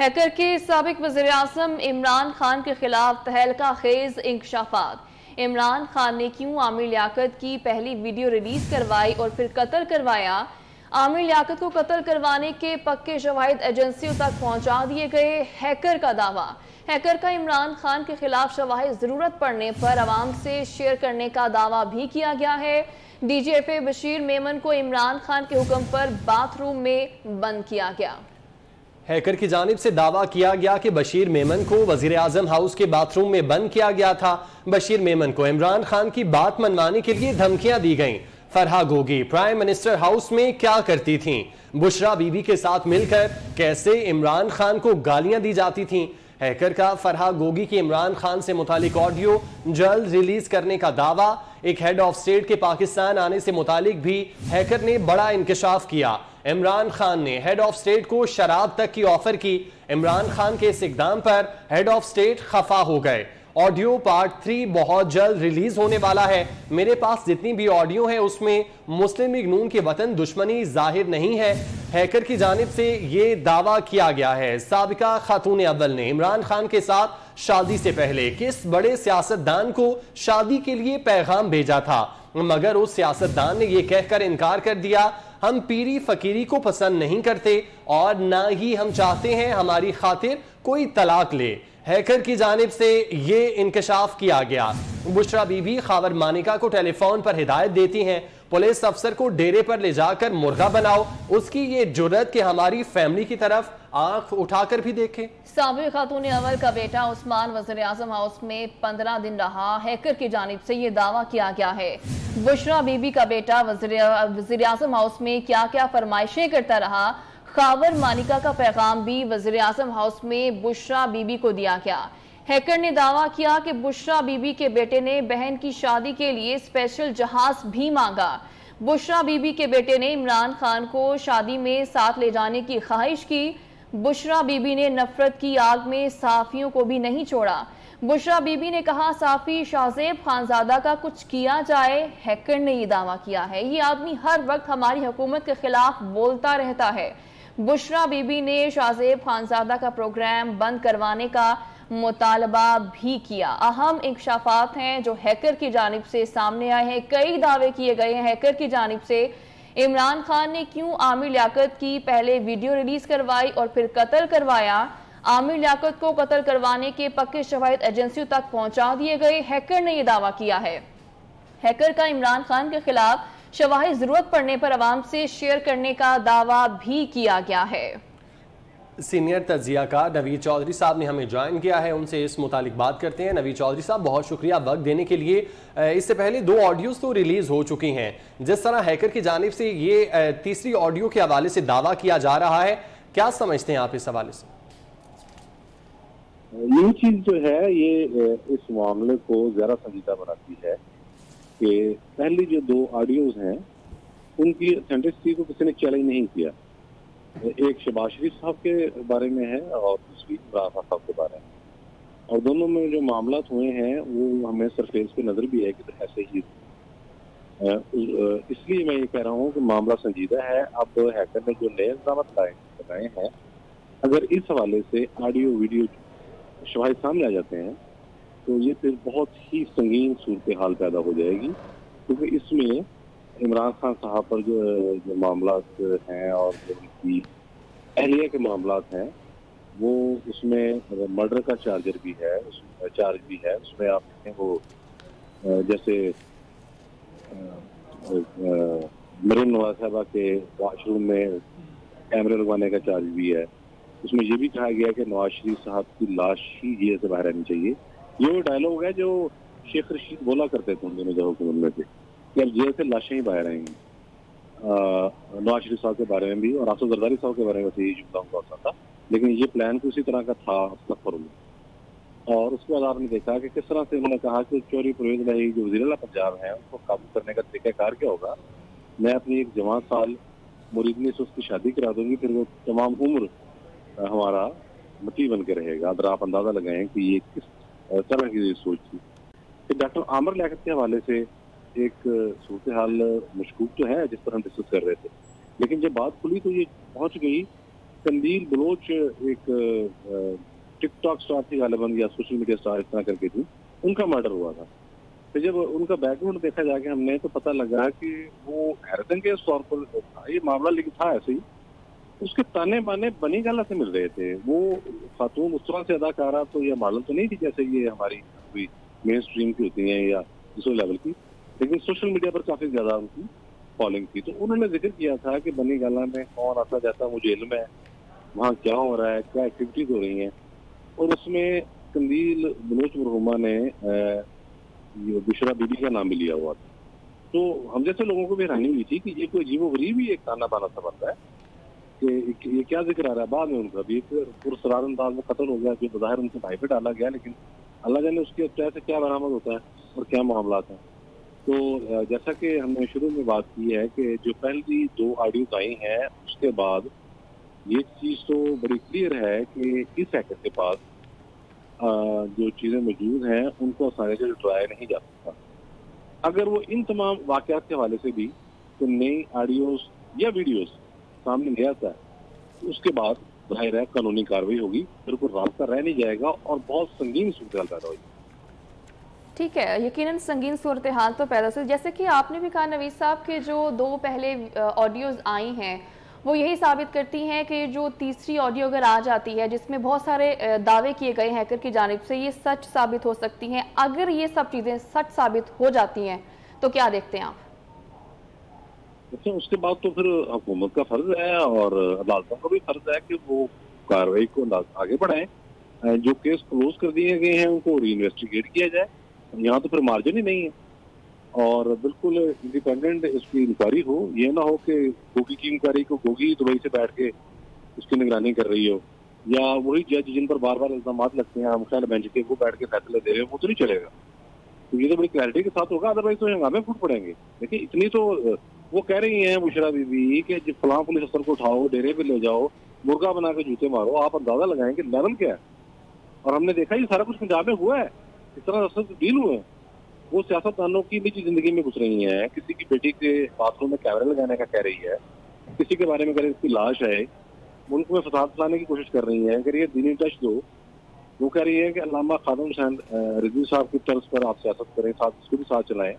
Hacker के साबिक वज़ीर-ए-आज़म इमरान खान के खिलाफ तहलका खेज इंकशाफात। इमरान खान ने क्यों आमिर लियाकत की पहली वीडियो रिलीज करवाई और फिर कत्ल करवाया। आमिर लियाकत को कत्ल करवाने के पक्के शवाहिद एजेंसियों तक पहुंचा दिए गए। हैकर का दावा। हैकर का इमरान खान के खिलाफ शवाहिद जरूरत पड़ने पर आवाम से शेयर करने का दावा भी किया गया है। DGFA बशीर मेमन को इमरान खान के हुक्म पर बाथरूम में बंद किया गया। हैकर की जानिब से दावा किया गया कि बशीर मेमन को वजीर आजम हाउस के बाथरूम में बंद किया गया था। बशीर मेमन को इमरान खान की बात मनवाने के लिए धमकियां दी गईं। Farha Gogi prime minister house में क्या करती थीं? बुशरा बीबी के साथ मिलकर कैसे इमरान खान को गालियां दी जाती थीं? हैकर का फरहा गोगी की इमरान खान से मुतालिक ऑडियो जल्द रिलीज करने का दावा। एक हेड ऑफ स्टेट के पाकिस्तान आने से मुतालिक भी हैकर ने बड़ा इंकशाफ किया। इमरान खान ने हेड ऑफ स्टेट को शराब तक की ऑफर की। इमरान खान के इस इकदाम पर हेड ऑफ स्टेट खफा हो गए। ऑडियो पार्ट 3 बहुत जल्द रिलीज होने वाला है। मेरे पास जितनी भी ऑडियो है उसमें मुस्लिम लीग नून के वतन दुश्मनी जाहिर नहीं है। हैकर की जानिब से ये दावा किया गया है। साबिका खातून अव्वल ने इमरान खान के साथ शादी से पहले किस बड़े सियासतदान को शादी के लिए पैगाम भेजा था, मगर उस सियासतदान ने यह कहकर इनकार कर दिया, हम पीरी फकीरी को पसंद नहीं करते और ना ही हम चाहते हैं हमारी खातिर कोई तलाक ले। हैकर की जानिब से ये इंकशाफ किया गया। बुशरा बीबी खावर मानिका को टेलीफोन पर हिदायत देती हैं, पुलिस अफसर को डेरे पर ले जाकर मुर्गा बनाओ। उसकी ये जुर्रत कि हमारी फैमिली की तरफ आंख उठाकर भी देखे। साबिक खातून अव्वल का बेटा उस्मान वज़ीर आज़म हाउस में 15 दिन रहा। हैकर की जानिब से ये दावा किया गया है। बुशरा बीबी का बेटा वज़ीर आज़म हाउस में क्या क्या फरमाइशें करता रहा। खावर मानिका का पैगाम भी वज़ीर आज़म हाउस में बुशरा बीबी को दिया गया। हैकर ने दावा किया कि बुशरा बीबी के बेटे ने बहन की शादी के लिए स्पेशल जहाज भी मांगा। बुशरा बीबी के बेटे ने इमरान खान को शादी में साथ ले जाने की ख्वाहिश की। बुशरा बीबी ने नफरत की आग में साफियों को भी नहीं छोड़ा। बुशरा बीबी ने कहा साफी शाहजेब खानजादा का कुछ किया जाए। हैकर ने यह दावा किया है, ये आदमी हर वक्त हमारी हुकूमत के खिलाफ बोलता रहता है। बुशरा बीबी ने शाहजेब खानजादा का प्रोग्राम बंद करवाने का मुतालबा भी किया। अहम इंकशाफात हैं जो हैकर की जानिब से सामने आए हैं। कई दावे किए गए हैं हैकर की जानिब से। इमरान खान ने क्यों आमिर लियाकत की पहले वीडियो रिलीज करवाई और फिर कत्ल करवाया। आमिर लियाकत को कत्ल करवाने के पक्के शवाहिद एजेंसियों तक पहुंचा दिए गए। हैकर ने यह दावा किया है। हैकर का इमरान खान के खिलाफ शवाहिद जरूरत पड़ने पर आवाम से शेयर करने का दावा भी किया गया है। सीनियर तज्जियाकार नवीद चौधरी साहब ने हमें ज्वाइन किया है, उनसे इस मुतालिक बात करते हैं। नवीद चौधरी साहब, बहुत शुक्रिया वक्त देने के लिए। इससे पहले 2 ऑडियोज तो रिलीज हो चुकी हैं। जिस तरह हैकर की जानिब से ये तीसरी ऑडियो के हवाले से दावा किया जा रहा है, क्या समझते हैं आप इस हवाले से? ये चीज जो है ये इस मामले को ज्यादा संजीदा बनाती है कि पहली जो 2 ऑडियोज हैं उनकी ऑथेंटिसिटी को किसी ने चैलेंज नहीं किया। एक शहबाज शरीफ साहब के बारे में है और दूसरी इमरान खान साहब के बारे में, और दोनों में जो मामला हुए हैं वो हमें सरफेस पे नजर भी है कि ऐसे ही। इसलिए मैं ये कह रहा हूँ कि मामला संजीदा है। अब हैकर ने जो नए इल्जाम लगाए हैं, अगर इस हवाले से ऑडियो वीडियो शवाहिद सामने आ जाते हैं तो ये फिर बहुत ही संगीन सूरत हाल पैदा हो जाएगी, क्योंकि इसमें इमरान खान साहब पर जो मामला हैं और जो उनकी अहलिया के मामला हैं वो उसमें मर्डर का चार्ज भी है। उसमें आप देखें वो जैसे मरीम नवाज साहबा के वॉशरूम में कैमरे लगवाने का चार्ज भी है। उसमें ये भी कहा गया कि नवाज शरीफ साहब की लाश ही जेल से बाहर आनी चाहिए। ये वो डायलॉग है जो शेख रशीद बोला करते थे उन दोनों जगहों के में से कि अब जेल से लाशें ही बाहर आएंगी। नवाज शरीफ साहब के बारे में भी और आसफ जरदारी साहब के बारे में यही जुमला उनका होता था, लेकिन ये प्लान तो उसी तरह का था सफर में। और उसके बाद आपने देखा कि किस तरह से उन्होंने कहा कि चौधरी परवेज इलाही जो वज़ीर आला पंजाब है उसको काबू करने का तरीकाकार क्या होगा। मैं अपनी एक जवान साल मुरीदनी से उसकी शादी करा दूंगी, फिर वो तमाम उम्र हमारा मती बन के रहेगा। अगर आप अंदाजा लगाएं कि ये किस तरह की सोच थी। फिर डॉक्टर आमिर लियाकत के हवाले से एक सूरत हाल मशकूक तो है जिस पर हम डिस्कस कर रहे थे, लेकिन जब बात खुली तो ये पहुंच गई कंदील बलोच एक टिकटॉक स्टार थी गालिबन या सोशल मीडिया स्टार इस तरह करके थी, उनका मर्डर हुआ था। फिर जब उनका बैकग्राउंड देखा जाके हमने तो पता लगा कि वो हैरतन के तौर पर था ये मामला, लेकिन था ऐसे ही। उसके ताने बाने बनी गाला से मिल रहे थे। वो खातून उस तरह से अदाकारा तो या मॉडल तो नहीं थी जैसे ये हमारी कोई मेन स्ट्रीम की होती हैं या दूसरे लेवल की, लेकिन सोशल मीडिया पर काफी ज्यादा उनकी फॉलोइंग थी। तो उन्होंने जिक्र किया था कि बनी गाला में कौन आता जाता मुझे इल्म है, वहाँ क्या हो रहा है, क्या एक्टिविटीज हो रही हैं। और उसमें कंदील बलोच मरहुमा ने ये बुशरा बीबी का नाम भी लिया हुआ था। तो हम जैसे लोगों को भी हैरानी हुई थी कि ये कोई अजीबो गरीब ही एक ताना बाना सा बनता है कि ये क्या जिक्र आ रहा है। बाद में उनका भी एक पुरसरार अंदाज में कत्ल हो गया जो बज़ाहिर उनके भाई पे डाला गया, लेकिन अल्लाह जाने उसके तय से क्या बरामद होता है और क्या मामला था। तो जैसा कि हमने शुरू में बात की है कि जो पहली 2 ऑडियोज आई हैं उसके बाद ये चीज तो बड़ी क्लियर है कि इस हैकर के पास जो चीजें मौजूद हैं उनको आसानी से डराया नहीं जा सकता। अगर वो इन तमाम वाकयात के हवाले से भी तो नई ऑडियोज या वीडियोज सामने ले आता है तो उसके बाद जाहिर है कानूनी कार्रवाई होगी, फिर कोई रास्ता रह नहीं जाएगा और बहुत संगीन सूरत पैदा होगी। ठीक है, यकीनन संगीन सूरत हाल तो पैदा हुई। जैसे कि आपने भी कहा नवीद साहब के जो 2 पहले ऑडियोज आई हैं वो यही साबित करती हैं कि जो तीसरी ऑडियो अगर आ जाती है जिसमें बहुत सारे दावे किए गए हैकर की जानिब से, ये सच साबित हो सकती हैं। अगर ये सब चीजें सच साबित हो जाती हैं तो क्या देखते हैं आप? अच्छा, उसके बाद तो फिर हुकूमत का फर्ज है और अदालतों का भी फर्ज है कि वो कार्रवाई को आगे बढ़ाएं। जो केस क्लोज कर दिए गए हैं उनको री इन्वेस्टिगेट किया जाए। यहाँ तो फिर मार्जिन ही नहीं है और बिल्कुल इंडिपेंडेंट इसकी इंक्वायरी हो। ये ना हो कि गोगी की इंक्वायरी को गोगी दुबई से बैठ के उसकी निगरानी कर रही हो या वही जज जिन पर बार बार इल्जाम लगते हैं हम ख्याल बेंच के वो बैठ के फैसले दे रहे हैं, वो तो नहीं चलेगा। तो ये तो बड़ी क्लैरिटी के साथ होगा, अदरवाइज तो हंगामे फूट पड़ेंगे। देखिए इतनी तो वो कह रही हैं बुशरा बीबी कि जब फलां पुलिस अफसर को उठाओ, डेरे पे ले जाओ, मुर्गा बना के जूते मारो। आप अंदाजा लगाएं कि लेवल क्या है। और हमने देखा ये सारा कुछ पंजाब में हुआ है, इस तरह अफसर डील हुए हैं। वो सियासतदानों की निजी जिंदगी में घुस रही हैं, किसी की बेटी के बाथरूम में कैमरे लगाने का कह रही है, किसी के बारे में कह रही है इसकी लाश है, मुल्क में फसाद फैलाने की कोशिश कर रही है, कह रही है दीनी टच दो। वो कह रही है कि अल्लामा खादम हुसैन रिजवी साहब की तर्ज पर आप सियासत करें, साथ इसको भी साथ चलाएं।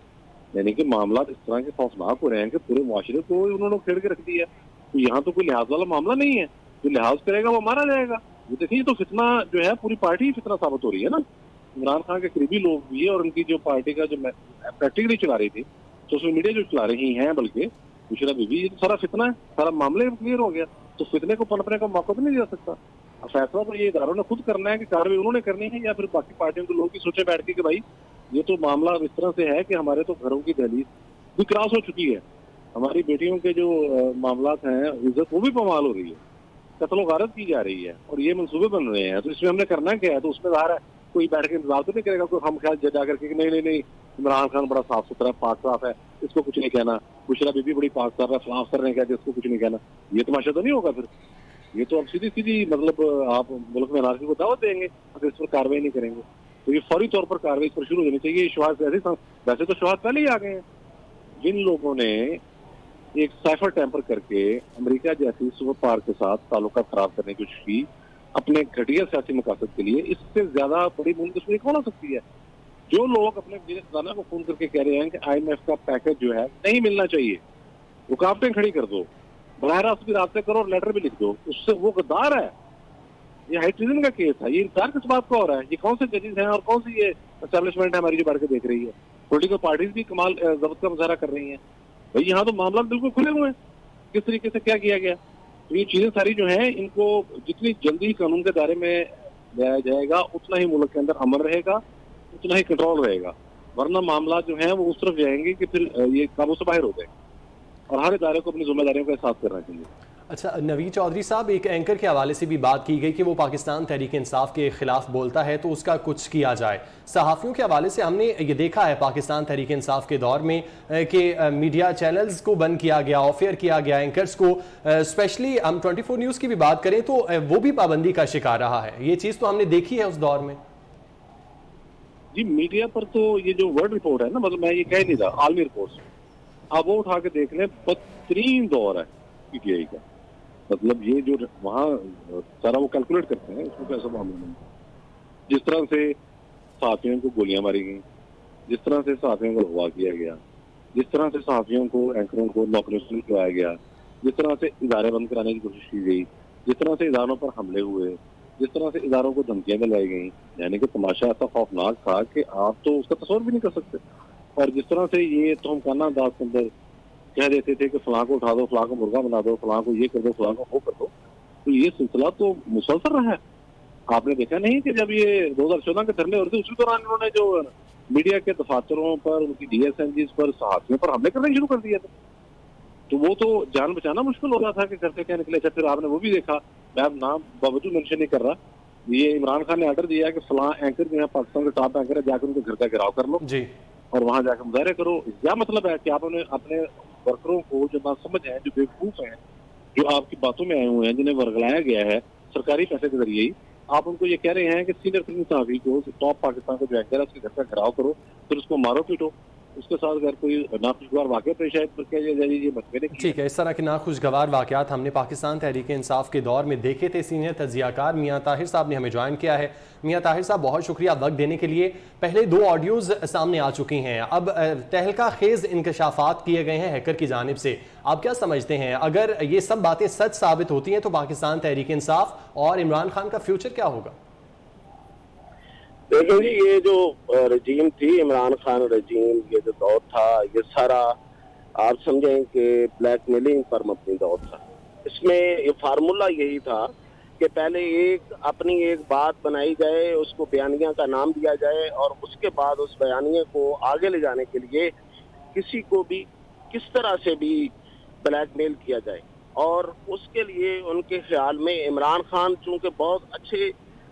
यानी कि मामला इस तरह के खौफनाक हो रहे हैं कि पूरे मुआशरे को उन्होंने खेड़ के रख दिया। तो यहाँ तो कोई लिहाज वाला मामला नहीं है, जो लिहाज करेगा वो मारा जाएगा। वो देखिए तो फितना जो है पूरी पार्टी ही फितना साबित हो रही है ना। इमरान खान के करीबी लोग भी और उनकी जो पार्टी का जो प्रैक्टिकली चला रही थी, सोशल मीडिया जो चला रही हैं, बल्कि बुशरा बीबी, ये सारा फितना है, सारा मामले क्लियर हो गया। तो फितने को पनपने का मौका तो नहीं दिया सकता। फैसला तो ये इदारों ने खुद करना है कि कार्रवाई उन्होंने करनी है या फिर बाकी पार्टियों के लोग भी सोचे बैठ के कि भाई ये तो मामला इस तरह से है कि हमारे तो घरों की दहलीज भी क्रॉस हो चुकी है, हमारी बेटियों के जो मामला हैं इज्जत वो भी बवाल हो रही है, कत्लो गारत की जा रही है और ये मंसूबे बन रहे हैं। तो इसमें हमने करना क्या है? तो उसमें ज़ाहिर है कोई बैठ के इंतजार तो नहीं करेगा, कोई हम ख्याल जा करके कि नहीं इमरान खान बड़ा साफ सुथरा पाक साफ है, इसको कुछ नहीं कहना, बुशरा बीबी बड़ी पाक साफ है, फलां अफसर ने कहा इसको कुछ नहीं कहना। ये तमाशा तो नहीं होगा फिर। ये तो अब सीधी मतलब आप मुल्क में अनारकी को दावत देंगे अगर इस पर कार्रवाई नहीं करेंगे। तो ये फौरी तौर पर कार्रवाई इस पर शुरू होनी चाहिए। शुरुआत वैसे तो शुरुआत पहले ही आ गए हैं। जिन लोगों ने एक साइफर टेम्पर करके अमेरिका जैसी सुपर पावर के साथ ताल्लुकात खराब करने की कोशिश की अपने घटिया सियासी मकासद के लिए, इससे ज्यादा बड़ी मुल्क दुश्मनी कौन हो सकती है? जो लोग अपने वज़ीर ख़ज़ाना को फोन करके कह रहे हैं कि IMF का पैकेज जो है नहीं मिलना चाहिए, रुकावटें खड़ी कर दो, बराह रास्त भी रास्ते करो और लेटर भी लिख दो, उससे वो गद्दार है। ये हाई ट्रीजन का केस है। ये इंकार किस बात का हो रहा है? ये कौन से जजेस हैं और कौन सी ये एस्टेब्लिशमेंट है हमारी जो बैठ के देख रही है? पॉलिटिकल पार्टीज भी कमाल जब्त का मुजाहरा कर रही हैं। भाई यहाँ तो मामला बिल्कुल खुले हुए हैं, किस तरीके से क्या किया गया। तो ये चीजें सारी जो हैं इनको जितनी जल्दी कानून के दायरे में लाया जाएगा उतना ही मुल्क के अंदर अमन रहेगा, उतना ही कंट्रोल रहेगा। वरना मामला जो है वो उस तरफ जाएंगे कि फिर ये काबू से बाहर हो जाएगा और हर इदारे को अपनी जिम्मेदारियों का एहसास करना चाहिए। अच्छा नवीद चौधरी साहब, एक एंकर के हवाले से भी बात की गई कि वो पाकिस्तान तहरीक इंसाफ के खिलाफ बोलता है तो उसका कुछ किया जाए। सहाफ़ियों के हवाले से हमने ये देखा है पाकिस्तान तहरीक इंसाफ के दौर में कि मीडिया चैनल्स को बंद किया गया, ऑफेयर किया गया, एंकर्स को स्पेशली हम 24 न्यूज़ की भी बात करें तो वो भी पाबंदी का शिकार रहा है। ये चीज़ तो हमने देखी है उस दौर में। जी मीडिया पर तो ये जो वर्ल्ड रिपोर्ट है ना, मतलब मैं ये कह नहीं रहा, आलमी रिपोर्ट आप वो उठा के देख लें, बदतरीन दौर है PTI का। मतलब ये जो वहाँ सारा वो कैलकुलेट करते हैं, उसमें तो ऐसा मामला नहीं। जिस तरह से सहाफियों को गोलियां मारी गई, जिस तरह से सहाफियों को अगवा किया गया, जिस तरह से सहाफियों को, एंकरों को नौकरियों से निकलवाया गया, जिस तरह से इदारे बंद कराने की कोशिश की गई, जिस तरह से इदारों पर हमले हुए, जिस तरह से इदारों को धमकियां दिलाई गई, यानी कि तमाशा ऐसा खौफनाक था कि आप तो उसका तस्वर भी नहीं कर सकते। और जिस तरह से ये तोहमखाना अंदाज के अंदर कह देते थे कि फलां को उठा दो, फलां को मुर्गा बना दो, फलां को ये कर दो, फलां को वो कर दो, तो ये सिलसिला तो मुसलसल रहा है। आपने देखा नहीं कि जब ये 2014 के धरने हो रहे थे, उसी दौरान इन्होंने जो मीडिया के दफातरों पर, उनकी DSNGs पर, सहाफियों पर हमले करने शुरू कर दिए थे। तो वो तो जान बचाना मुश्किल हो रहा था कि घर से क्या निकले। अच्छा, फिर आपने वो भी देखा, मैं अब नाम बावजूद मेंशन नहीं कर रहा, ये इमरान खान ने ऑर्डर दिया कि फलां एंकर जो है पाकिस्तान के टॉप एंकर है, जाकर उनके घर का घेराव कर लो जी, और वहां जाकर मुजाहरे करो। क्या मतलब है कि आपने अपने वर्करों को जो ना समझ है, जो बेवकूफ हैं, जो आपकी बातों में आए हुए हैं, जिन्हें वर्गलाया गया है सरकारी पैसे के जरिए ही, आप उनको ये कह रहे हैं कि सीनियर फिल्म सहाफी को, टॉप पाकिस्तान का जो एंकर है, उसके घर का घेराव करो, फिर उसको मारो पीटो, उसके साथ अगर कोई नाखुशगवार वाक़या पेश आए तो क्या ये मतभेद? ठीक है। इस तरह के नाखुशगवार वाक़यात हमने पाकिस्तान तहरीक इंसाफ के दौर में देखे थे। सीनियर तजियाकार मियाँ ताहिर साहब ने हमें ज्वाइन किया है। मियाँ ताहिर साहब, बहुत शुक्रिया वक्त देने के लिए। पहले 2 ऑडियोज़ सामने आ चुकी हैं, अब तहलका खेज़ इंकशाफात किए गए हैं हैकर की जानिब से। आप क्या समझते हैं, अगर ये सब बातें सच साबित होती हैं तो पाकिस्तान तहरीक इंसाफ और इमरान खान का फ्यूचर क्या होगा? देखिए जी, ये जो रजीम थी, इमरान खान रजीम, ये जो दौर था, ये सारा आप समझें कि ब्लैकमेलिंग पर मबनी दौर था। इसमें ये फार्मूला यही था कि पहले अपनी एक बात बनाई जाए, उसको बयानिया का नाम दिया जाए और उसके बाद उस बयानिया को आगे ले जाने के लिए किसी को भी किस तरह से भी ब्लैकमेल किया जाए। और उसके लिए उनके ख्याल में इमरान खान चूंकि बहुत अच्छे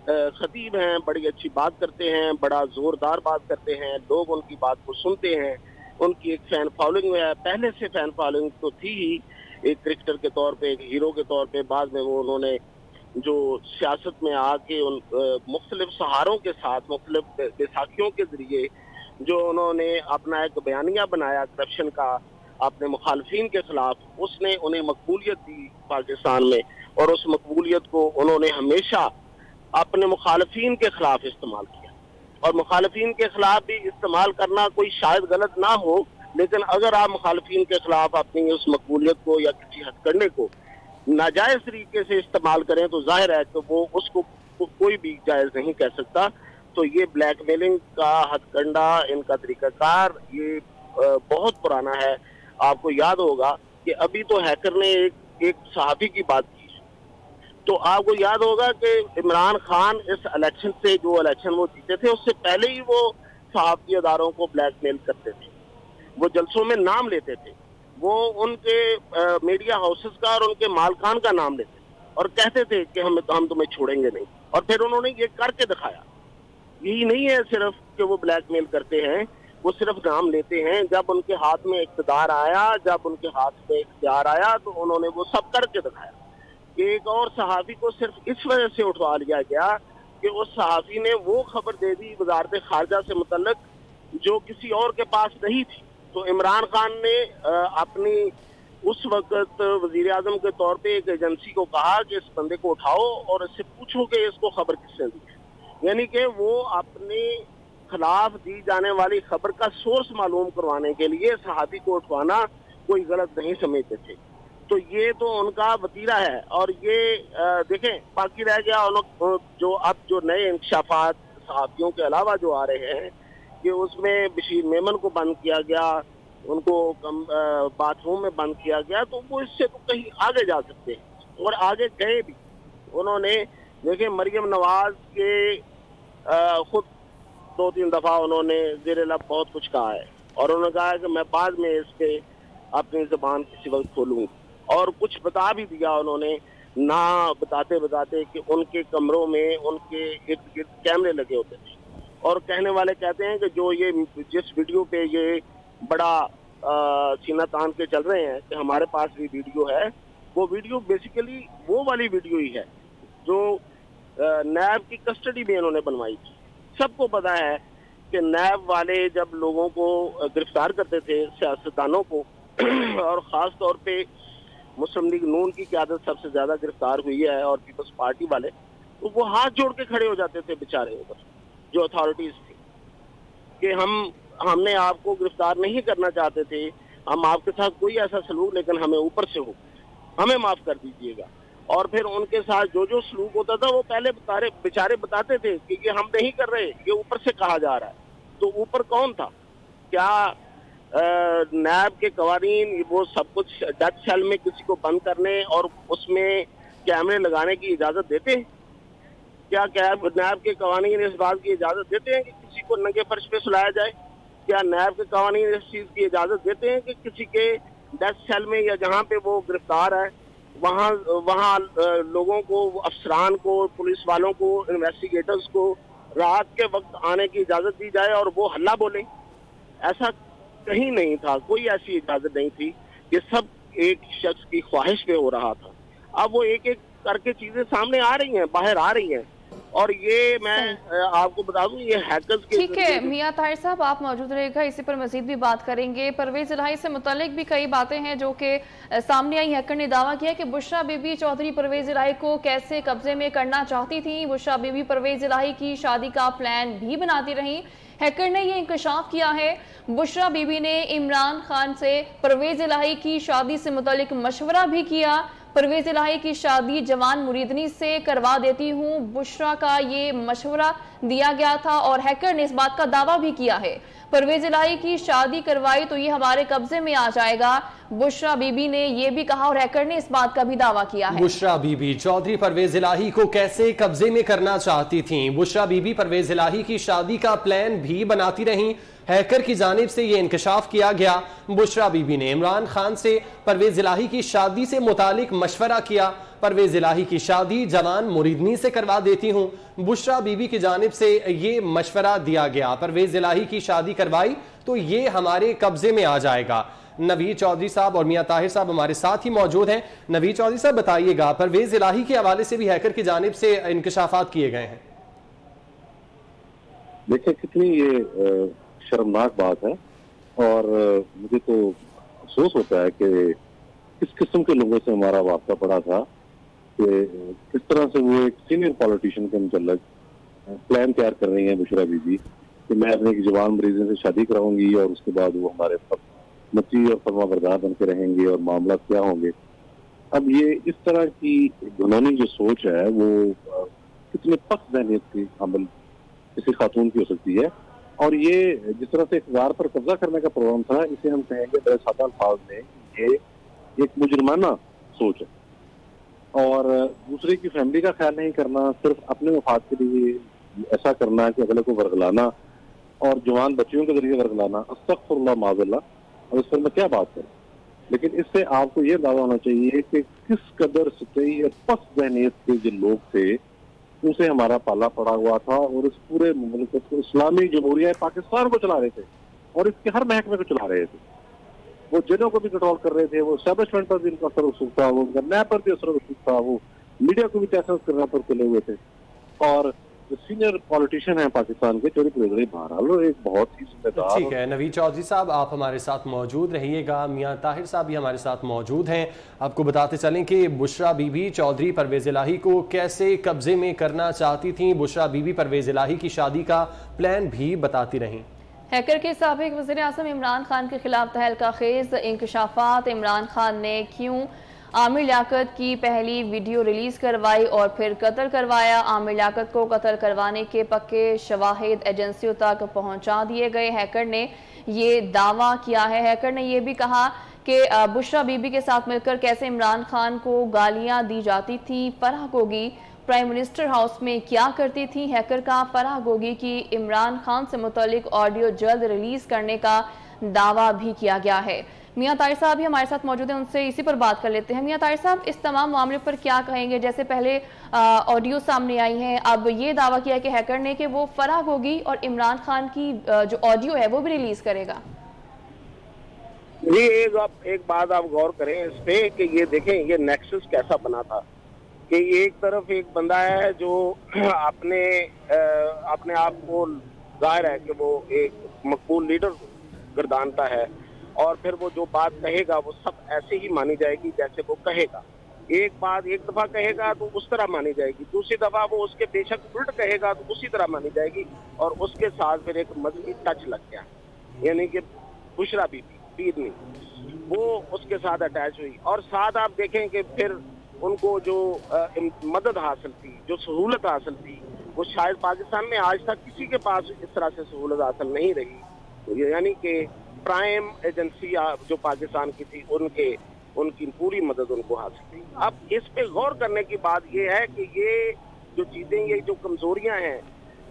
खतीब हैं, बड़ी अच्छी बात करते हैं, बड़ा जोरदार बात करते हैं, लोग उनकी बात को सुनते हैं, उनकी एक फैन फॉलोइंग है, पहले से फैन फॉलोइंग तो थी ही, एक क्रिकेटर के तौर पे, एक हीरो के तौर पे। बाद में वो उन्होंने जो सियासत में आके उन मुख्तलिफ सहारों के साथ, मुख्तलिफ बैसाखियों के जरिए जो उन्होंने अपना एक बयानिया बनाया करप्शन का अपने मुखालफिन के खिलाफ, उसने उन्हें मकबूलियत दी पाकिस्तान में। और उस मकबूलियत को उन्होंने हमेशा अपने मुखालफिन के खिलाफ इस्तेमाल किया। और मुखालफिन के खिलाफ भी इस्तेमाल करना कोई शायद गलत ना हो, लेकिन अगर आप मुखालफिन के खिलाफ अपनी उस मकबूलियत को या किसी हथकंडे को नाजायज तरीके से इस्तेमाल करें तो जाहिर है कि वो उसको कोई भी जायज नहीं कह सकता। तो ये ब्लैकमेलिंग का हथकंडा, इनका तरीकाकार ये बहुत पुराना है। आपको याद होगा कि अभी तो हैकर ने एक सहाफी की बात की, तो आपको याद होगा कि इमरान खान इस इलेक्शन से, जो इलेक्शन वो जीते थे, उससे पहले ही वो सहाफी अदारों को ब्लैकमेल करते थे, वो जलसों में नाम लेते थे, वो उनके मीडिया हाउसेस का और उनके मालकान का नाम लेते थे और कहते थे कि हम तुम्हें छोड़ेंगे नहीं। और फिर उन्होंने ये करके दिखाया। यही नहीं है सिर्फ कि वो ब्लैकमेल करते हैं, वो सिर्फ नाम लेते हैं। जब उनके हाथ में इख्तियार आया, जब उनके हाथ में इख्तियार आया, तो उन्होंने वो सब करके दिखाया। एक और सहाफी को सिर्फ इस वजह से उठवा लिया गया कि उस सहाफी ने वो खबर दे दी वजारत खारजा से मुतल्लिक जो किसी और के पास नहीं थी। तो इमरान खान ने अपनी उस वक्त वजीर आजम के तौर पे एक एजेंसी को कहा कि इस बंदे को उठाओ और इससे पूछो कि इसको खबर किसने दी। यानी कि वो अपने खिलाफ दी जाने वाली खबर का सोर्स मालूम करवाने के लिए सहाफी को उठवाना कोई गलत नहीं समझते थे। तो ये तो उनका वतीरा है। और ये देखें, बाकी रह गया जो अब जो नए इंकशाफात सहाफियों के अलावा जो आ रहे हैं, कि उसमें बशीर मेमन को बंद किया गया, उनको बाथरूम में बंद किया गया, तो वो इससे तो कहीं आगे जा सकते हैं और आगे गए भी। उन्होंने देखिए मरियम नवाज के खुद 2-3 दफा उन्होंने ज़ेर लब बहुत कुछ कहा है और उन्होंने कहा है कि मैं बाद में इस पे अपनी ज़बान किसी वक्त खोलूंगी। और कुछ बता भी दिया उन्होंने, ना बताते बताते कि उनके कमरों में उनके इर्द गिर्द कैमरे लगे होते थे। और कहने वाले कहते हैं कि जो ये जिस वीडियो पे ये बड़ा सीना तान के चल रहे हैं कि हमारे पास भी वीडियो है, वो वीडियो बेसिकली वो वाली वीडियो ही है जो नैब की कस्टडी में इन्होंने बनवाई थी। सबको पता है कि नैब वाले जब लोगों को गिरफ्तार करते थे, सियासतदानों को, और ख़ास तौर पे मुस्लिम लीग नून की क़यादत सबसे ज्यादा गिरफ्तार हुई है और पीपल्स पार्टी वाले, तो वो हाथ जोड़ के खड़े हो जाते थे बेचारे ऊपर, जो अथॉरिटीज थी, कि हमने आपको गिरफ्तार नहीं करना चाहते थे, हम आपके साथ कोई ऐसा सलूक, लेकिन हमें ऊपर से हो, हमें माफ कर दीजिएगा। और फिर उनके साथ जो जो सलूक होता था वो पहले बेचारे बताते थे कि ये हम नहीं कर रहे, ये ऊपर से कहा जा रहा है। तो ऊपर कौन था? क्या नैब के कवानीन वो सब कुछ डेथ सेल में किसी को बंद करने और उसमें कैमरे लगाने की इजाजत देते हैं? क्या नैब के कवानीन इस बात की इजाजत देते हैं कि किसी को नंगे फर्श पे सुलाया जाए? क्या नैब के कवानीन इस चीज की इजाजत देते हैं कि किसी के डेथ सेल में या जहाँ पे वो गिरफ्तार है वहाँ लोगों को, अफसरान को, पुलिस वालों को, इन्वेस्टिगेटर्स को रात के वक्त आने की इजाजत दी जाए और वो हल्ला बोले? ऐसा कहीं नहीं था, कोई ऐसी इजाजत नहीं थी। ये सब एक शख्स की ख्वाहिश पे हो रहा था। अब वो एक एक करके चीजें सामने आ रही हैं, बाहर आ रही हैं, और ये मैं आपको बता दूं, ये हैकर्स के। ठीक है मियां ताहिर साहब, आप मौजूद रहेगा, इसी पर मजीद भी बात करेंगे। परवेज इलाही से मुतालिक भी कई बातें हैं जो कि सामने आई। हैकर ने दावा किया कि बुशरा बीबी चौधरी परवेज इलाही को कैसे कब्जे में करना चाहती थी। बुशरा बीबी परवेज इलाही की शादी का प्लान भी बनाती रही। हैकर ने यह इंकशाफ किया है, बुशरा बीबी ने इमरान खान से परवेज इलाही की शादी से मुतालिक मशवरा भी किया। परवेज इलाही की शादी जवान मुरीदनी से करवा देती हूँ, बुशरा का ये मशवरा दिया गया था। और हैकर ने इस बात का दावा भी किया है, परवेज इलाही की शादी करवाई तो ये हमारे कब्जे में आ जाएगा, बुशरा बीबी ने ये भी कहा। और हैकर ने इस बात का भी दावा किया है। बुशरा बीबी चौधरी परवेज इलाही को कैसे कब्जे में करना चाहती थीं। बुशरा बीबी परवेज इलाही की शादी का प्लान भी बनाती रहीं। हैकर की जानिब से यह इंकशाफ किया गया, बुशरा बीबी ने इमरान खान से परवेज इलाही की शादी से मुतालिक मशवरा किया। परवेज इलाही की शादी जवान मुरीदनी से करवा देती हूँ, बुशरा बीबी की जानिब से ये मशवरा दिया गया। परवेज इलाही की शादी करवाई तो ये हमारे कब्जे में आ जाएगा। नवीद चौधरी साहब और मियां ताहिर साहब हमारे साथ ही मौजूद हैं। नवीद चौधरी साहब बताइएगा, परवेज इलाही के हवाले से भी हैकर की जानिब से इंकशाफात किए गए हैं। देखिए कितनी ये शर्मनाक बात है, और मुझे तो अफसोस होता है कि किस किस्म के लोगों से हमारा वास्ता पड़ा था, कि किस तरह से वो एक सीनियर पॉलिटिशियन के मुतल्लिक प्लान तैयार कर रही हैं बुशरा बीबी कि मैं अपने एक जवान मरीजों से शादी कराऊंगी और उसके बाद वो हमारे मती और फरमाबरदार बन के रहेंगे और मामला क्या होंगे। अब ये इस तरह की घुनौनी जो सोच है वो कितने पस्त ज़हनियत की हामिल किसी खातून की हो सकती है। और ये जिस तरह से इक़्तिदार पर कब्जा करने का प्रोग्राम था, इसे हम कहेंगे बड़े सादा अल्फाज में ये एक मुजरिमाना सोच है। और दूसरे की फैमिली का ख्याल नहीं करना, सिर्फ अपने मफाद के लिए ऐसा करना कि अगले को वर्गलाना और जवान बच्चियों के जरिए वर्गलाना, अस्तग़फिरुल्लाह माज़ल्लाह। और इस पर मैं क्या बात करूँ, लेकिन इससे आपको ये दावा होना चाहिए कि किस कदर सच्चाई और पस्त ज़हनियत के जो लोग थे उनसे हमारा पाला पड़ा हुआ था, और इस पूरे मुल्क को इस्लामी जमहूरिया पाकिस्तान को चला रहे थे और इसके हर महकमे को चला रहे थे। वो जिलों को भी कंट्रोल कर रहे थे, वो एस्टैब्लिशमेंट पर भी इनका असर रसूख था, वो नैब पर भी असर रसूख था, वो मीडिया को भी तहस करने पर तुले हुए थे। और जो सीनियर पॉलिटिशियन है पाकिस्तान के, चोरी पुलिस बहरहाल एक बहुत ही जिम्मेदार। ठीक है नवीद चौधरी साहब, आप हमारे साथ मौजूद रहिएगा। मियां ताहिर साहब भी हमारे साथ मौजूद हैं। आपको बताते चलें कि बुशरा बीबी चौधरी परवेज इलाही को कैसे कब्जे में करना चाहती थी। बुशरा बीबी परवेज इलाही की शादी का प्लान भी बताती रहीं। हैकर के साबिक वज़ीर आज़म इमरान खान के खिलाफ तहलका खेज इंकशाफात। इमरान खान ने क्यों आमिर लियाकत की पहली वीडियो रिलीज करवाई और फिर कत्ल करवाया। आमिर लियाकत को कत्ल करवाने के पक्के शवाहिद एजेंसियों तक पहुंचा दिए गए। हैकर ने ये दावा किया है। हैकर ने यह भी कहा कि बुशरा बीबी के साथ मिलकर कैसे इमरान खान को गालियां दी जाती थी। Farah Gogi prime minister house में क्या करती थी। हैकर का फराह गोगी की इमरान खान से मुतालिक ऑडियो जल्द रिलीज करने का दावा भी किया गया है। मियां ताहिर साहब भी हमारे साथ मौजूद हैं, उनसे इसी पर बात कर लेते हैं। मियां ताहिर साहब, इस तमाम मामले पर क्या कहेंगे? जैसे पहले ऑडियो सामने आई हैं, अब ये दावा किया कि हैकर ने कि वो फराह गोगी और इमरान खान की जो ऑडियो है वो भी रिलीज करेगा। जी एक बात आप गौर करें इस पे कि ये देखें ये नेक्सस कैसा बना था कि एक तरफ एक बंदा है जो अपने आप को जाहिर है कि वो एक मकबूल लीडर गर्दानता है, और फिर वो जो बात कहेगा वो सब ऐसे ही मानी जाएगी जैसे वो कहेगा। एक बात एक दफा कहेगा तो उस तरह मानी जाएगी, दूसरी दफा वो उसके बेशक उल्ट कहेगा तो उसी तरह मानी जाएगी। और उसके साथ फिर एक मजहबी टच लग गया, यानी कि बुशरा बीबी वो उसके साथ अटैच हुई। और साथ आप देखें कि फिर उनको जो मदद हासिल थी, जो सहूलत हासिल थी, वो शायद पाकिस्तान में आज तक किसी के पास इस तरह से सहूलत हासिल नहीं रही। तो यानी कि प्राइम एजेंसी जो पाकिस्तान की थी उनकी पूरी मदद उनको हासिल थी। अब इस पे गौर करने की बात यह है कि ये जो चीजें, ये जो कमजोरियां हैं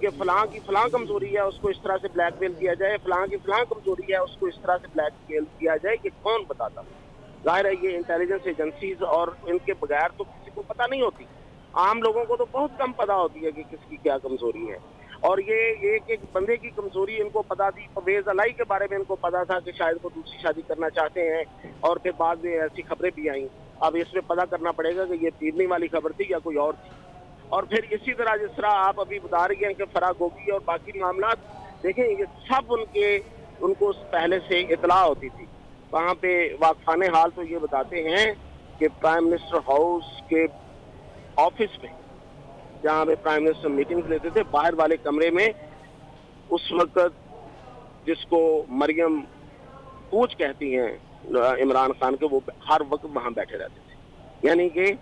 कि फलां की फलां कमजोरी है उसको इस तरह से ब्लैकमेल किया जाए, फलां की फलां कमजोरी है उसको इस तरह से ब्लैकमेल किया जाए, कि कौन बताता? जाहिर है ये इंटेलिजेंस एजेंसीज और इनके बगैर तो किसी को पता नहीं होती। आम लोगों को तो बहुत कम पता होती है कि किसकी क्या कमजोरी है। और ये एक बंदे की कमजोरी इनको पता थी, परवेज अलाई के बारे में इनको पता था कि शायद वो दूसरी शादी करना चाहते हैं, और फिर बाद में ऐसी खबरें भी आई। अब इसमें पता करना पड़ेगा कि ये पीरनी वाली खबर थी या कोई और थी। और फिर इसी तरह जिस तरह आप अभी बता रही हैं कि फराह गोगी और बाकी मामला, देखें ये सब उनको पहले से इतला होती थी। वहाँ पे वाकफाने हाल तो ये बताते हैं कि प्राइम मिनिस्टर हाउस के ऑफिस में, जहाँ पे प्राइम मिनिस्टर मीटिंग लेते थे, बाहर वाले कमरे में उस वक्त जिसको मरियम पूछ कहती हैं इमरान खान के, वो हर वक्त वहाँ बैठे रहते थे। यानी कि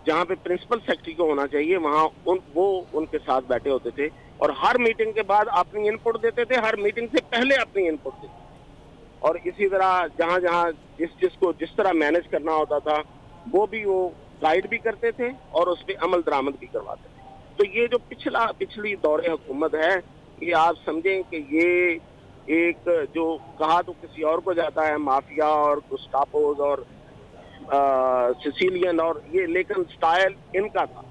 जहाँ पे प्रिंसिपल सेक्रेटरी को होना चाहिए वहाँ वो उनके साथ बैठे होते थे, और हर मीटिंग के बाद अपनी इनपुट देते थे, हर मीटिंग से पहले अपनी इनपुट देते थे। और इसी तरह जहाँ जहाँ जिसको जिस तरह मैनेज करना होता था वो गाइड भी करते थे और उस पर अमल दरामद भी करवाते थे। तो ये जो पिछली दौरे हुकूमत है, ये आप समझें कि ये एक जो कहा तो किसी और को जाता है, माफिया और गुस्टापोज और सिसिलियन, और ये लेकिन स्टाइल इनका था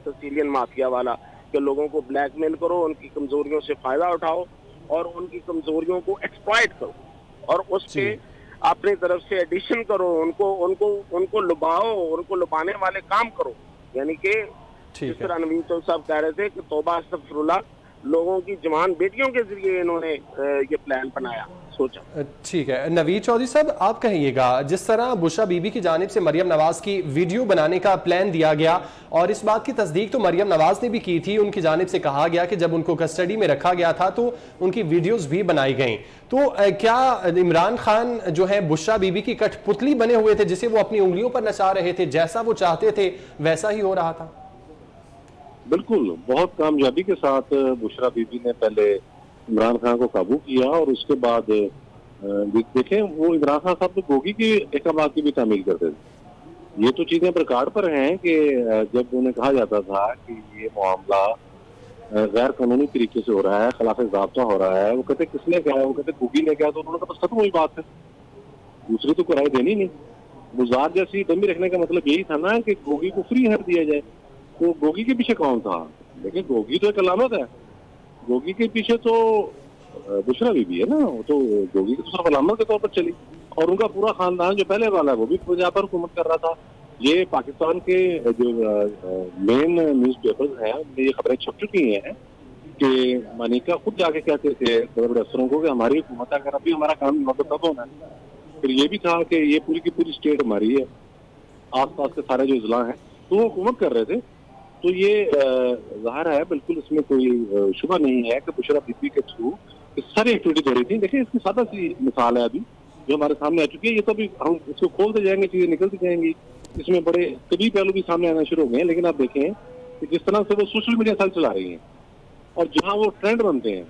सिसिलियन माफिया वाला, कि लोगों को ब्लैकमेल करो, उनकी कमजोरियों से फायदा उठाओ और उनकी कमजोरियों को एक्सप्लॉइट करो और उस पे अपनी तरफ से एडिशन करो, उनको लुभाओ, उनको लुभाने वाले काम करो। यानी कि जिस तरह नवीन चौधरी साहब कह रहे थे कि तौबा अस्तगफिरुल्लाह, लोगों की जवान बेटियों के जरिए इन्होंने ये प्लान बनाया, सोचा। ठीक है नवीन चौधरी साहब, आप कहिएगा जिस तरह बुशरा बीबी की जानिब से मरियम नवाज की वीडियो बनाने का प्लान दिया गया, और इस बात की तस्दीक तो मरियम नवाज ने भी की थी, उनकी जानिब से कहा गया कि जब उनको कस्टडी में रखा गया था तो उनकी वीडियोस भी बनाई गई, तो क्या इमरान खान जो है बुशरा बीबी की कठपुतली बने हुए थे, जिसे वो अपनी उंगलियों पर नचा रहे थे, जैसा वो चाहते थे वैसा ही हो रहा था? बिल्कुल, बहुत कामयाबी के साथ बुशरा बीबी ने पहले इमरान खान को काबू किया, और उसके बाद देखें वो इमरान खान साहब तो गोगी की अहकाम की भी तामील करते थे। ये तो चीजें रिकॉर्ड पर हैं कि जब उन्हें कहा जाता था कि ये मामला गैर कानूनी तरीके से हो रहा है, खिलाफ ज़ाब्ता हो रहा है, वो कहते किसने कहा, वो कहते गोगी ने कहा, तो उन्होंने कहा बस खत्म हुई बात है, दूसरी तो कोई राय देनी नहीं। गुजार जैसी डमी रखने का मतलब यही था ना कि गोगी को फ्री हैंड दिया जाए। तो गोगी के पीछे कौन था? देखिए गोगी तो एक अलामत है, गोगी के पीछे तो बुशरा बीबी है ना, वो तो गोगी की तो सिर्फ अलामत के तौर पर चली, और उनका पूरा खानदान जो पहले वाला है वो भी पंजाब पर हुकूमत कर रहा था। ये पाकिस्तान के जो मेन न्यूज पेपर्स हैं उनमें ये खबरें छप चुकी हैं कि मनिका खुद जाके कहते थे बड़े बड़े अफसरों को कि हमारी हुकूमत है, अगर अभी हमारा काम नहीं होता तब होना है। फिर ये भी था कि ये पूरी की पूरी स्टेट हमारी है, आस पास के सारे जो इजला हैं तो वो हुकूमत कर रहे थे। तो ये ज़ाहिर है, बिल्कुल इसमें कोई शुबा नहीं है कि बुशरा बीबी के थ्रू सारी एक्टिविटीज हो रही थी। देखिए इसकी सादा सी मिसाल है अभी जो हमारे सामने आ चुकी है, ये तो अभी हम इसको खोलते जाएंगे, चीजें निकलती जाएंगी, इसमें बड़े कभी पहलू भी सामने आना शुरू हो गए हैं। लेकिन आप देखें कि जिस तरह से वो सोशल मीडिया साल चला रही हैं और जहाँ वो ट्रेंड बनते हैं,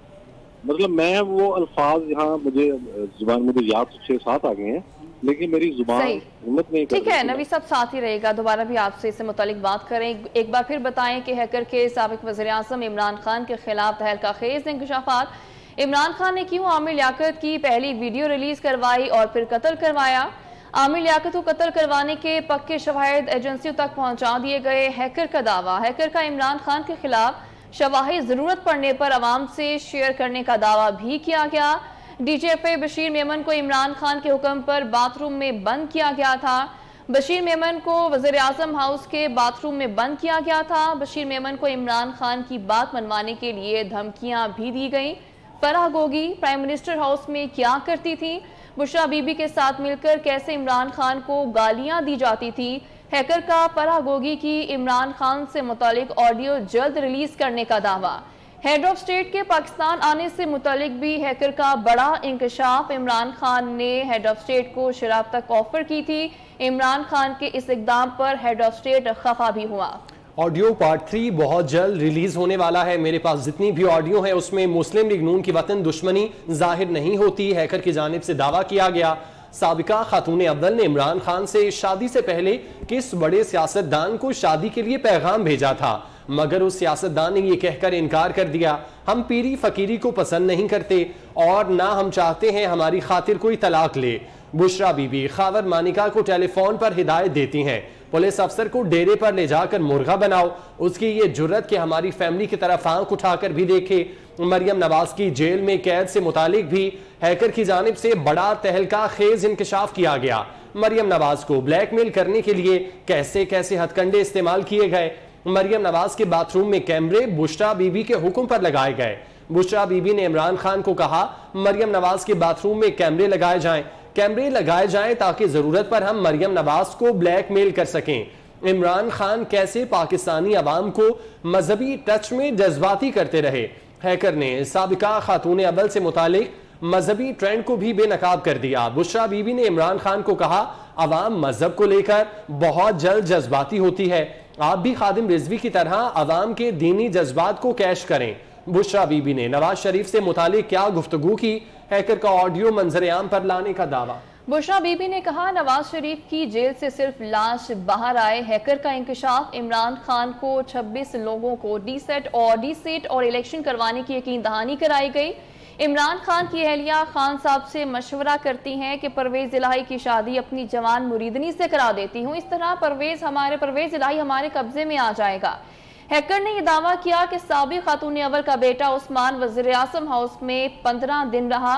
मतलब मैं वो अल्फाज यहाँ मुझे जुबान में याद 6-7 आ गए हैं, लेकिन मेरी जुबान हिम्मत नहीं। ठीक है नवी सब साथ ही रहेगा, दोबारा भी आपसे इससे मुतालिक बात करें। एक बार फिर बताएं कि हैकर के साबिक वज़ीर-ए-आज़म इमरान खान के खिलाफ तहलका खेज इंकशाफात, इमरान खान ने क्यों आमिर लियाकत की पहली वीडियो रिलीज करवाई और फिर कत्ल करवाया, आमिर लियाकत को कत्ल करवाने के पक्के शवाहिद एजेंसियों तक पहुंचा दिए गए, हैकर का दावा, हैकर का इमरान खान के खिलाफ शवाहिद जरूरत पड़ने पर आवाम से शेयर करने का दावा भी किया गया, डीजीएफए बशीर मेमन को इमरान खान के हुक्म पर बाथरूम में बंद किया गया था, बशीर मेमन को वज़ीर-ए-आज़म हाउस के बाथरूम में बंद किया गया था, बशीर मेमन को इमरान खान की बात मनवाने के लिए धमकियां भी दी गई, Farah Gogi prime minister house में क्या करती थी, बुशरा बीबी के साथ मिलकर कैसे इमरान खान को गालियां दी जाती थी। हैकर का फरहा गोगी की इमरान खान से मुतालिक ऑडियो जल्द रिलीज करने का दावा। हेड ऑफ स्टेट के पाकिस्तान आने से मुतालिक भी हैकर का बड़ा इंकशाफ। इमरान खान ने हेड ऑफ स्टेट को शराब तक ऑफर की थी। इमरान खान के इस इकदाम पर हेड ऑफ स्टेट खफा भी हुआ। ऑडियो पार्ट 3 बहुत जल्द रिलीज होने वाला है। मेरे पास जितनी भी ऑडियो है उसमें मुस्लिम लीग नून की वतन दुश्मनी जाहिर नहीं होती। हैकर की जानिब से दावा किया गया साबिका खातून अव्वल ने इमरान खान से शादी से पहले किस बड़े सियासतदान को शादी के लिए पैगाम भेजा था, मगर उस सियासतदान ने यह कहकर इनकार कर दिया हम पीरी फकीरी को पसंद नहीं करते और ना हम चाहते हैं हमारी खातिर कोई तलाक ले। बुशरा बीबी खावर मानिका को टेलीफोन पर हिदायत देती हैं पुलिस अफसर को डेरे पर ले जाकर मुर्गा बनाओ। उसकी ये जुर्रत कि हमारी फैमिली की तरफ आंख उठाकर भी देखे। मरियम नवाज की जेल में कैद से मुतालिक भी हैकर की जानिब से बड़ा तहलका खेज इंकशाफ किया गया। मरियम नवाज को ब्लैकमेल करने के लिए कैसे कैसे हथकंडे इस्तेमाल किए गए। मरियम नवाज के बाथरूम में कैमरे बुशरा बीबी के हुक्म पर लगाए गए। बुशरा बीबी ने इमरान खान को कहा मरियम नवाज के बाथरूम में कैमरे लगाए जाएं ताकि जरूरत पर हम मरियम नवाज को ब्लैकमेल कर सकें। इमरान खान कैसे पाकिस्तानी अवाम को मजहबी टच में जज्बाती करते रहे। हैकर ने साबिका खातून अव्वल से मुतालिक मजहबी ट्रेंड को भी बेनकाब कर दिया। बुशरा बीबी ने इमरान खान को कहा अवाम मजहब को लेकर बहुत जल्द जज्बाती होती है, आप भी खादिम रिजवी की तरह अवाम के दीनी जज्बात को कैश करें। बुशरा बीबी ने नवाज शरीफ से मुतालिक क्या गुफ्तगू की, हैकर का ऑडियो मंजरेआम पर लाने का दावा। बुशरा बीबी ने कहा नवाज शरीफ की जेल से सिर्फ लाश बाहर आए। हैकर का इंकशाफ इमरान खान को 26 लोगों को डीसेट और इलेक्शन करवाने की यकीन दहानी कराई गई। इमरान खान की अहलिया खान साहब से मशवरा करती हैं कि परवेज इलाही की शादी अपनी जवान मुरीदनी से करा देती हूँ, इस तरह परवेज इलाही हमारे कब्जे में आ जाएगा। हैकर ने यह दावा किया कि साबिक खातून अव्वल का बेटा उस्मान वज़ीर आज़म हाउस में 15 दिन रहा।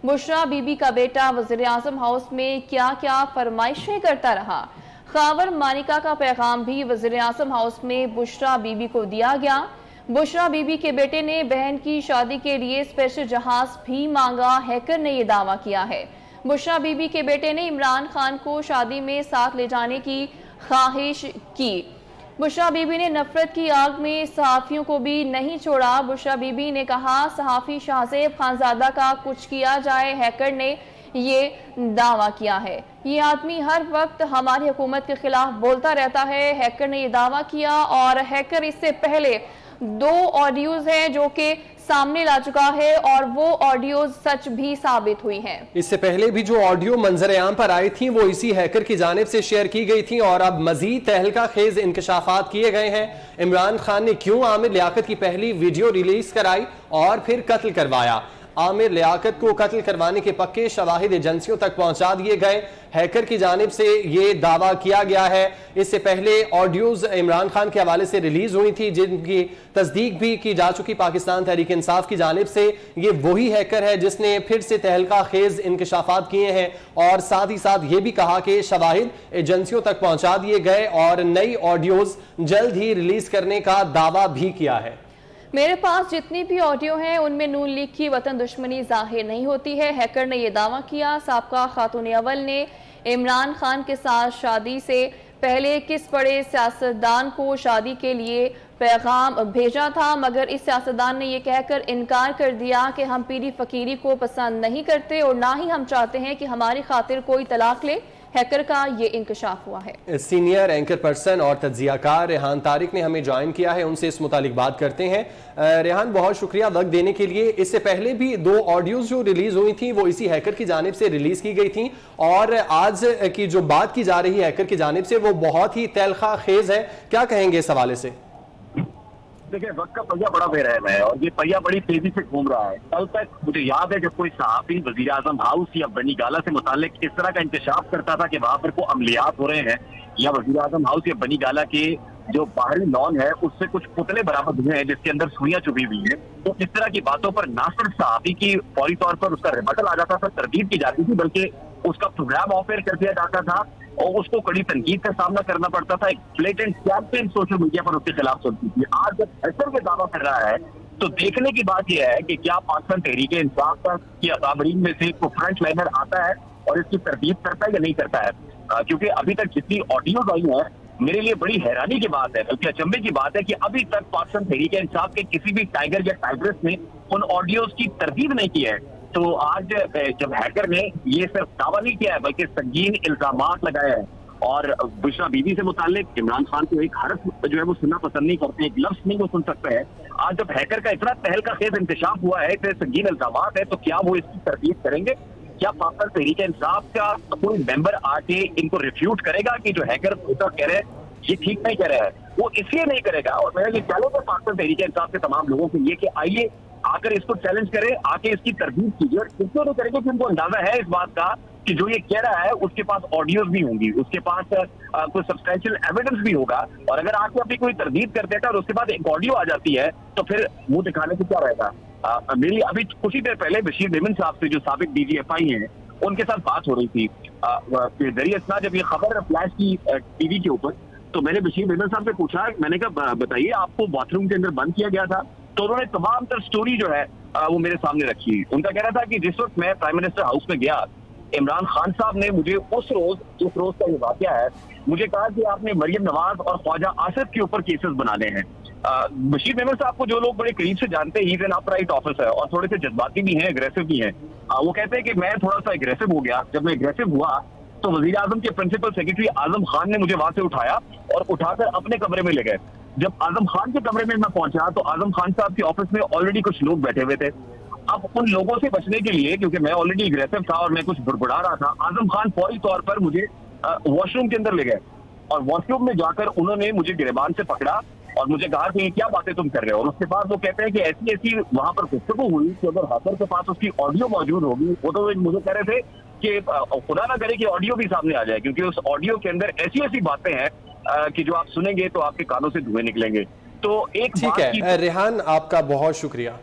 बुशरा बीबी का बेटा वज़ीर आज़म हाउस में क्या क्या फरमाइशें करता रहा। खावर मानिका का पैगाम भी वज़ीर आज़म हाउस में बुशरा बीबी को दिया गया। बुशरा बीबी के बेटे ने बहन की शादी के लिए स्पेशल जहाज भी मांगा। हैकर ने यह दावा किया है बुशरा बीबी के बेटे ने इमरान खान को शादी में साथ ले जाने की ख्वाहिश की। बुशरा बीबी ने नफरत की आग में सहाफियों को भी नहीं छोड़ा। बुशरा बीबी ने कहा सहाफी शाहजेब खानजादा का कुछ किया जाए। हैकर ने ये दावा किया है ये आदमी हर वक्त हमारी हुकूमत के खिलाफ बोलता रहता है। हैकर ने यह दावा किया और हैकर इससे पहले 2 ऑडियोज हैं जो कि सामने ला चुका है और वो ऑडियोज सच भी साबित हुई हैं। इससे पहले भी जो ऑडियो मंजरेआम पर आई थी वो इसी हैकर की जानिब से शेयर की गई थी और अब मजीद तहलका खेज इंकशाफात किए गए हैं। इमरान खान ने क्यों आमिर लियाकत की पहली वीडियो रिलीज कराई और फिर कत्ल करवाया। आमिर लियाकत को कत्ल करवाने के पक्के शवाहिद एजेंसियों तक पहुंचा दिए गए। हैकर की जानिब से ये दावा किया गया है। इससे पहले ऑडियोज इमरान खान के हवाले से रिलीज हुई थी जिनकी तस्दीक भी की जा चुकी पाकिस्तान तहरीक इंसाफ की जानिब से। ये वही हैकर है जिसने फिर से तहलका खेज इंकशाफात किए हैं और साथ ही साथ ये भी कहा कि शवाहिद एजेंसियों तक पहुंचा दिए गए और नई ऑडियोज जल्द ही रिलीज करने का दावा भी किया है। मेरे पास जितनी भी ऑडियो हैं उनमें नून लीग की वतन दुश्मनी जाहिर नहीं होती है। हैकर ने यह दावा किया साबिका खातून अव्वल ने इमरान खान के साथ शादी से पहले किस बड़े सियासतदान को शादी के लिए पैगाम भेजा था, मगर इस सियासतदान ने यह कहकर इनकार कर दिया कि हम पीरी फकीरी को पसंद नहीं करते और ना ही हम चाहते हैं कि हमारी खातिर कोई तलाक ले। हैकर का ये इंकशाफ हुआ है। सीनियर एंकर पर्सन और तज्जियाकार रेहान तारिक ने हमें ज्वाइन किया है, उनसे इस मुतालिक बात करते हैं। रेहान बहुत शुक्रिया वक्त देने के लिए। इससे पहले भी 2 ऑडियोज जो रिलीज हुई थी वो इसी हैकर की जानिब से रिलीज की गई थी और आज की जो बात की जा रही है हैकर की जानिब से वो बहुत ही तलखा खेज है। क्या कहेंगे इस हवाले से? देखिए वक्त का पहिया बड़ा बेरहम है और ये पहिया बड़ी तेजी से घूम रहा है। कल तक मुझे याद है जब कोई सहाफी वजीर आजम हाउस या बनी गाला से मुतालिक इस तरह का इंकशाफ करता था कि वहां पर को अमलियात हो रहे हैं या वजीर आजम हाउस या बनी गाला के जो बाहरी लॉन है उससे कुछ पुतले बरामद हुए हैं जिसके अंदर सुइयां चुभी हुई है। तो इस तरह की बातों पर ना सिर्फ सहाफी की फौरी तौर पर उसका रिबटल आ जाता था, तरदीद की जाती थी, बल्कि उसका प्रोग्राम ऑफ एयर कर दिया जाता था और उसको कड़ी तनकीद का सामना करना पड़ता था। एक ब्लेटेंट कैंपेन सोशल मीडिया पर उसके खिलाफ चलती थी। आज जब हैकर के दावा कर रहा है तो देखने की बात यह है कि क्या पाकिस्तान तहरीक इंसाफ की अकाबरीन में से कोई फ्रंट लाइनर आता है और इसकी तरदीद करता है या नहीं करता है। क्योंकि अभी तक जितनी ऑडियोज आई है, मेरे लिए बड़ी हैरानी की बात है, बल्कि अचंभे की बात है कि अभी तक पाकिस्तान तहरीक इंसाफ के किसी भी टाइगर या टाइग्रेस ने उन ऑडियोज की तरदीद नहीं की है। तो आज जब हैकर ने ये सिर्फ दावा नहीं किया है बल्कि संगीन इल्जामात लगाए हैं और बुशरा बीबी से मुताल्लिक इमरान खान को एक हरफ जो है वो सुनना पसंद नहीं करते, एक लफ्ज नहीं वो सुन सकते हैं। आज जब हैकर का इतना तहलका खेज इंकशाफ हुआ है, इतने संगीन इल्जामात है, तो क्या वो इसकी तरदीद करेंगे? क्या पाकिस्तान तहरीक इंसाफ का कोई मेंबर आके इनको रिफ्यूट करेगा कि जो हैकर कह रहे हैं ये ठीक नहीं कह रहा है? वो इसलिए नहीं करेगा। और मेरा ये चैलेंज है पाकिस्तान तहरीक इंसाफ के तमाम लोगों के लिए कि आइए आकर इसको चैलेंज करें, आके इसकी तरदीद कीजिए। और इसलिए नहीं करेंगे कि उनको अंदाजा है इस बात का कि जो ये कह रहा है उसके पास ऑडियोज भी होंगी, उसके पास कोई सब्सटेंशियल एविडेंस भी होगा। और अगर आके अपनी कोई तरदीद कर देता है और उसके बाद एक ऑडियो आ जाती है तो फिर मुंह दिखाने से क्या रहेगा। मेरी अभी कुछ ही देर पहले बशीर मेमन साहब से, जो साबिक DGFI हैं, उनके साथ बात हो रही थी जरिए इतना, जब ये खबर फ्लैश की टीवी के ऊपर, तो मैंने बशीर मेमन साहब से पूछा, मैंने कहा बताइए आपको बाथरूम के अंदर बंद किया गया था? तो उन्होंने तमाम तर स्टोरी जो है वो मेरे सामने रखी। उनका कहना था कि जिस वक्त मैं प्राइम मिनिस्टर हाउस में गया, इमरान खान साहब ने मुझे उस रोज, जिस रोज का ये वाकया है, मुझे कहा कि आपने मरियम नवाज और ख्वाजा आसिफ के ऊपर केसेस बनाने हैं। बशीर मेमन साहब को जो लोग बड़े करीब से जानते हैं, he is an upright officer और थोड़े से जज्बाती भी हैं, एग्रेसिव भी हैं। वो कहते हैं कि मैं थोड़ा सा एग्रेसिव हो गया। जब मैं एग्रेसिव हुआ तो वजीर आजम के प्रिंसिपल सेक्रेटरी आजम खान ने मुझे वहां से उठाया और उठाकर अपने कमरे में ले गए। जब आजम खान के कमरे में मैं पहुंचा तो आजम खान साहब के ऑफिस में ऑलरेडी कुछ लोग बैठे हुए थे। अब उन लोगों से बचने के लिए, क्योंकि मैं ऑलरेडी एग्रेसिव था और मैं कुछ बुड़बुड़ा रहा था, आजम खान फौरी तौर पर मुझे वॉशरूम के अंदर ले गए और वॉशरूम में जाकर उन्होंने मुझे गिरबान से पकड़ा और मुझे कहा कि क्या बातें तुम कर रहे हो। और उसके बाद वो कहते हैं कि ऐसी ऐसी वहां पर गुफ्तगू हुई कि अगर हैकर के पास उसकी ऑडियो मौजूद होगी, वो तो मुझे कह रहे थे कि खुदा ना करे कि ऑडियो भी सामने आ जाए, क्योंकि उस ऑडियो के अंदर ऐसी ऐसी बातें हैं कि जो आप सुनेंगे तो आपके कानों से धुएं निकलेंगे। तो एक ठीक है रेहान, आपका बहुत शुक्रिया।